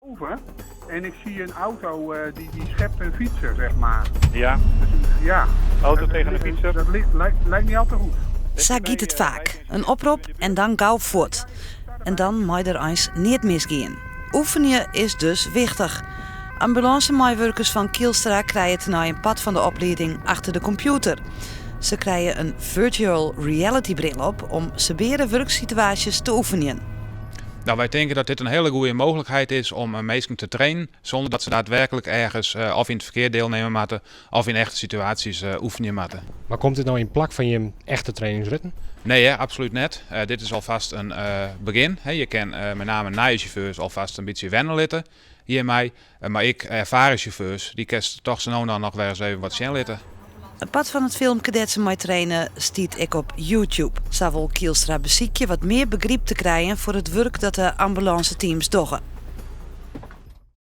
Over en ik zie een auto die schept een fietser, zeg maar. Ja, Dus, ja. auto Dat- tegen een fietser. Dat lijkt niet al te goed. Zo giet het vaak. Een oproep en dan gauw voort. En dan mag er eens niet misgaan. Oefenen is dus wichtig. Ambulance-medewerkers van Kielstra krijgen tonight een pad van de opleiding achter de computer. Ze krijgen een virtual reality bril op om severe werksituaties te oefenen. Nou, wij denken dat dit een hele goede mogelijkheid is om mensen te trainen zonder dat ze daadwerkelijk ergens of in het verkeer deelnemen moeten of in echte situaties oefenen moeten. Maar komt dit nou in plak van je echte trainingsritten? Nee, hè, absoluut niet. Dit is alvast een begin. Je kan met name nieuwe chauffeurs alvast een beetje wennen litten hiermee. Maar ik, ervaren chauffeurs, die kan toch zo nou dan nog wel eens even wat zien litten. Het pad van het filmpje dat ze mij trainen stiet ik op YouTube. Zo wil Kielstra beziekje wat meer begrip te krijgen voor het werk dat de ambulance teams doen.